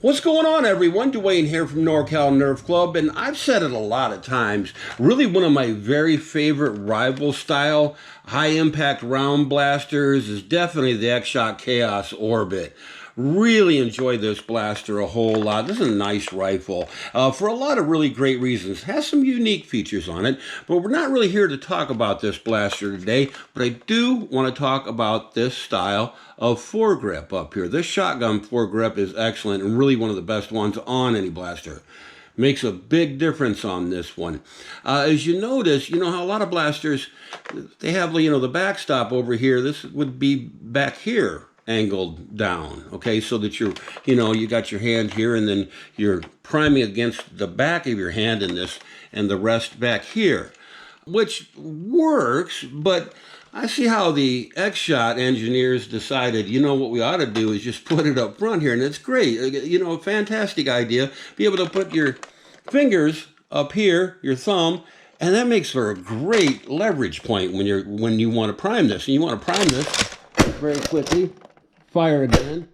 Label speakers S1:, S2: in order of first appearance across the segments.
S1: What's going on, everyone? Dwayne here from NorCal Nerf Club, and I've said it a lot of times. Really, one of my very favorite rival style high-impact round blasters is definitely the X-Shot Chaos Orbit. Really enjoy this blaster a whole lot. This is a nice rifle for a lot of really great reasons. It has some unique features on it, but we're not really here to talk about this blaster today. But I do want to talk about this style of foregrip up here. This shotgun foregrip is excellent and really one of the best ones on any blaster. Makes a big difference on this one. As you notice, you know how a lot of blasters, they have, the backstop over here. This would be back here, angled down, okay, so that you got your hand here and then you're priming against the back of your hand in this and the rest back here, which works, but I see how the X-Shot engineers decided, what we ought to do is just put it up front here, and it's great, a fantastic idea. Be able to put your fingers up here, your thumb, and that makes for a great leverage point when you want to prime this. And you want to prime this very quickly. Fire again.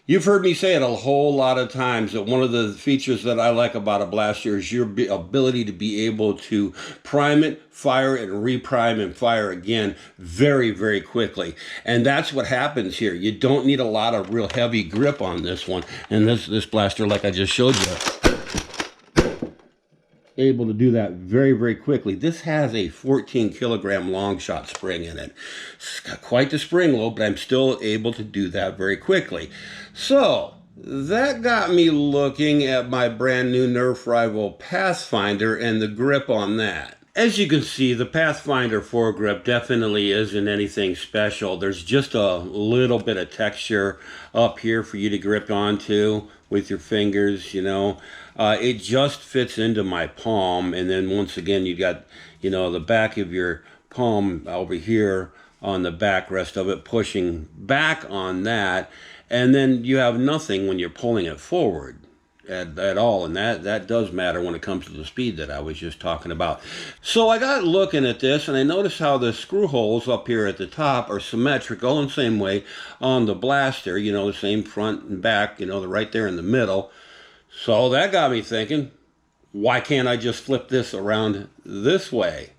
S1: You've heard me say it a whole lot of times that one of the features that I like about a blaster is your ability to be able to prime it, fire it, and reprime and fire again very, very quickly. And that's what happens here. You don't need a lot of real heavy grip on this one. And this blaster, like I just showed you, able to do that very, very quickly. This has a 14 kilogram long shot spring in it. It's got quite the spring load, but I'm still able to do that very quickly. So that got me looking at my brand new Nerf rival Pathfinder and the grip on that. As you can see, the Pathfinder Foregrip definitely isn't anything special. There's just a little bit of texture up here for you to grip onto with your fingers, It just fits into my palm, and then once again, you got, the back of your palm over here on the backrest of it, pushing back on that, and then you have nothing when you're pulling it forward at all, and that does matter when it comes to the speed that I was just talking about. So I got looking at this, and I noticed how the screw holes up here at the top are symmetrical in the same way on the blaster, the same front and back, they're right there in the middle. So that got me thinking, why can't I just flip this around this way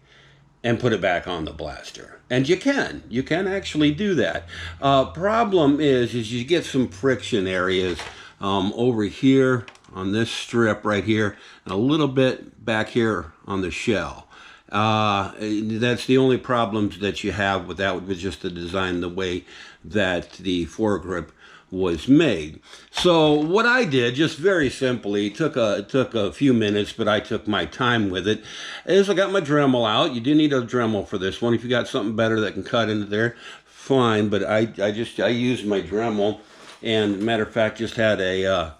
S1: and put it back on the blaster? And you can actually do that. Problem is you get some friction areas over here on this strip right here, and a little bit back here on the shell. That's the only problems that you have with that, with just the design, the way that the foregrip was made. So what I did, just very simply, took a few minutes, but I took my time with it, is I got my Dremel out. You do need a Dremel for this one. If you got something better that can cut into there, fine, but I used my Dremel, and matter of fact, just had a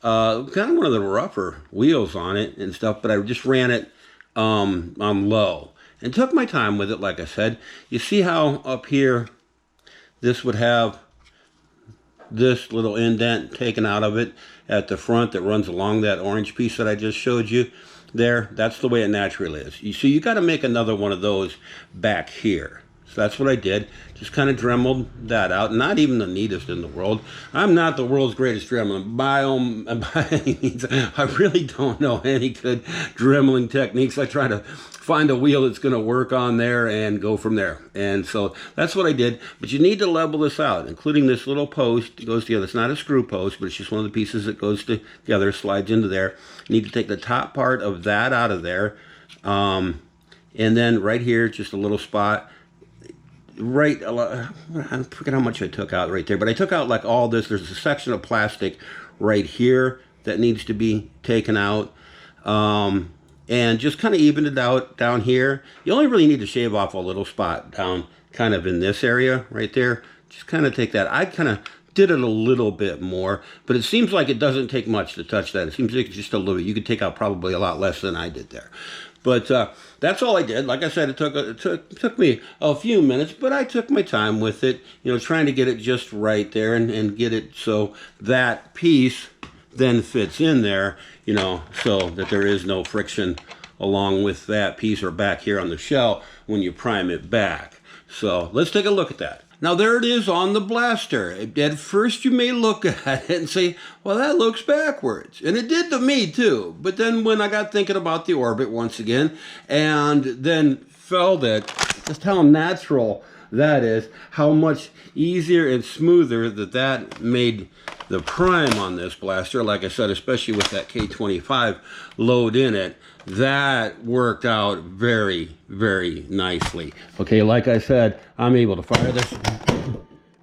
S1: kind of one of the rougher wheels on it and stuff, but I just ran it on low and took my time with it. Like I said, you see how up here this would have this little indent taken out of it at the front that runs along that orange piece that I just showed you there. That's the way it naturally is. So you got to make another one of those back here. So that's what I did. Just kind of dremeled that out. Not even the neatest in the world. I'm not the world's greatest dremeler by any means. I really don't know any good dremeling techniques. I try to find a wheel that's going to work on there and go from there. And so that's what I did. But you need to level this out, including this little post that goes together. It's not a screw post, but it's just one of the pieces that goes together, slides into there. You need to take the top part of that out of there. And then right here, just a little spot. I forget how much I took out right there, but I took out like all this. There's a section of plastic right here that needs to be taken out, and just kind of even it out down here. You only really need to shave off a little spot down kind of in this area right there. Just kind of take that. I kind of did it a little bit more, but it seems like it doesn't take much to touch that. It seems like just a little bit. You could take out probably a lot less than I did there. But that's all I did. Like I said, it took me a few minutes, but I took my time with it, trying to get it just right there and get it so that piece then fits in there, so that there is no friction along with that piece or back here on the shell when you prime it back. So let's take a look at that. Now there it is on the blaster. At first you may look at it and say, well, that looks backwards. And it did to me too. But then when I got thinking about the orbit once again, and then felt it, just how natural that is, how much easier and smoother that made the prime on this blaster. Like I said, especially with that K25 load in it, that worked out very, very nicely. Okay, like I said, I'm able to fire this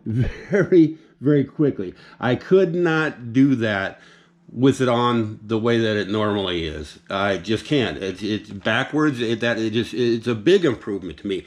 S1: very, very quickly. I could not do that with it on the way that it normally is. I just can't. It's backwards. It's a big improvement to me.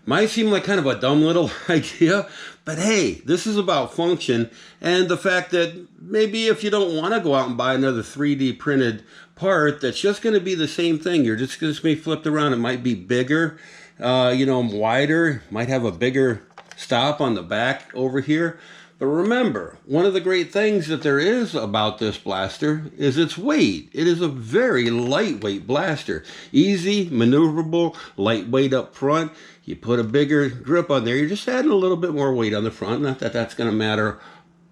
S1: Might seem like kind of a dumb little idea, but hey, this is about function and the fact that maybe if you don't want to go out and buy another 3D printed part that's just going to be the same thing, you're just going to be flipped around. It might be bigger, wider, might have a bigger stop on the back over here. But remember, one of the great things that there is about this blaster is its weight. It is a very lightweight blaster. Easy, maneuverable, lightweight up front. You put a bigger grip on there, you're just adding a little bit more weight on the front. Not that that's going to matter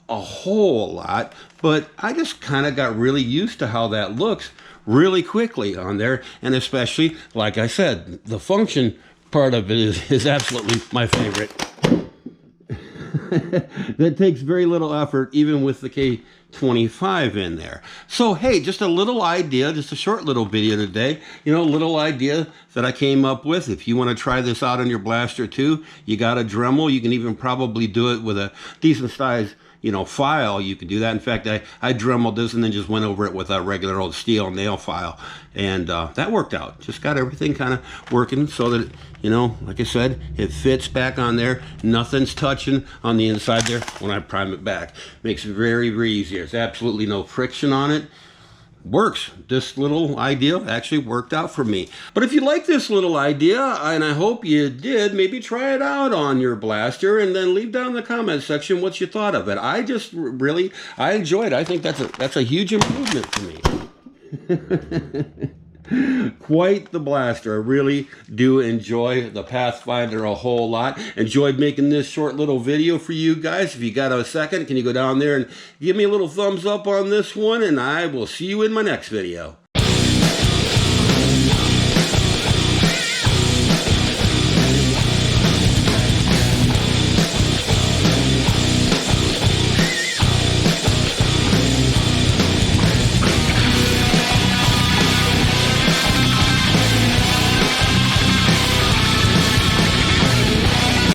S1: a whole lot, but I just kind of got really used to how that looks really quickly on there. And especially, like I said, the function part of it is absolutely my favorite. That takes very little effort, even with the K25 in there. So hey, just a little idea, just a short little video today, a little idea that I came up with. If you want to try this out on your blaster too, you got a Dremel. You can even probably do it with a decent size file. You can do that. In fact, I Dremeled this and then just went over it with a regular old steel nail file, and that worked out. Just got everything kind of working so that like I said, it fits back on there. Nothing's touching on the inside there when I prime it back. Makes it very, very easy. There's absolutely no friction on it. Works. This little idea actually worked out for me. But if you like this little idea, and I hope you did, maybe try it out on your blaster and then leave down in the comment section what you thought of it. I just really, I enjoyed it. I think that's a huge improvement for me. Quite the blaster. I really do enjoy the Pathfinder a whole lot. Enjoyed making this short little video for you guys. If you got a second, can you go down there and give me a little thumbs up on this one, and I will see you in my next video.